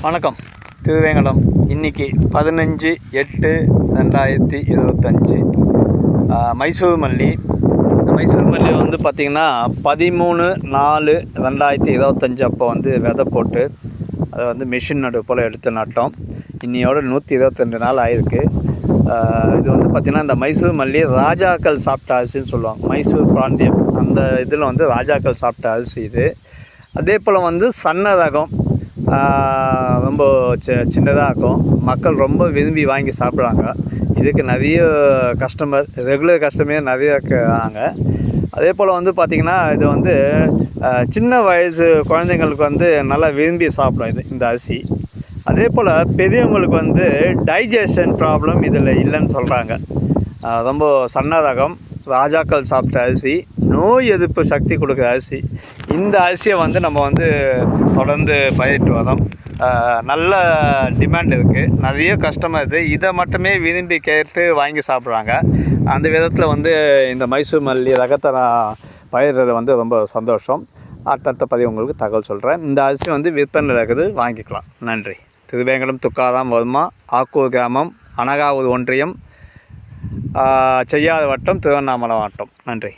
வணக்கம். திருவேங்கடம். இன்றைக்கி 15/8/2025 மைசூர் மல்லி. மைசூர் மல்லி வந்து பார்த்திங்கன்னா 13/4/2025 அப்போ வந்து விதை போட்டு அதை வந்து மிஷின் நடு போல் எடுத்து நட்டோம். இன்னையோட 122 நாள் ஆகிருக்கு. இது வந்து பார்த்திங்கன்னா இந்த மைசூர் மல்லி ராஜாக்கள் சாப்பிட்ட அரிசின்னு சொல்லுவாங்க. மைசூர் பிராந்தியம் அந்த இதில் வந்து ராஜாக்கள் சாப்பிட்ட அரிசி இது. அதே போல் வந்து சன்ன ரகம் ரொம்ப சின்னதாக இருக்கும். மக்கள் ரொம்ப விரும்பி வாங்கி சாப்பிட்றாங்க. இதுக்கு நிறைய ரெகுலர் கஸ்டமர் நிறைய இருக்காங்க. அதே போல் வந்து பார்த்திங்கன்னா இது வந்து சின்ன வயசு குழந்தைங்களுக்கு வந்து நல்லா விரும்பி சாப்பிடும் இந்த அரிசி. அதே போல் பெரியவங்களுக்கு வந்து டைஜஷன் ப்ராப்ளம் இதில் இல்லைன்னு சொல்கிறாங்க. ரொம்ப சன்ன ரகம் ராஜாக்கள் சாப்பிட்ட அரிசி, நோய் எதிர்ப்பு சக்தி கொடுக்குற அரிசி. இந்த அரிசியை வந்து நம்ம வந்து தொடர்ந்து பயிரிட்டு வரோம். நல்ல டிமாண்ட் இருக்குது. நிறைய கஸ்டமர் இதை மட்டுமே விரும்பி கேட்டு வாங்கி சாப்பிட்றாங்க. அந்த விதத்தில் வந்து இந்த மைசூர் மல்லி ரகத்தை நான் பயிரிடுறது வந்து ரொம்ப சந்தோஷம். அடுத்தடுத்த பதிவு உங்களுக்கு தகவல் சொல்கிறேன். இந்த அரிசி வந்து விற்பனை இருக்குது, வாங்கிக்கலாம். நன்றி. திருவேங்கடம் துக்காராம் வர்மா, ஆக்கூர் கிராமம், அனகாவூர் ஒன்றியம், செய்யாறு வட்டம், திருவண்ணாமலை மாவட்டம். நன்றி.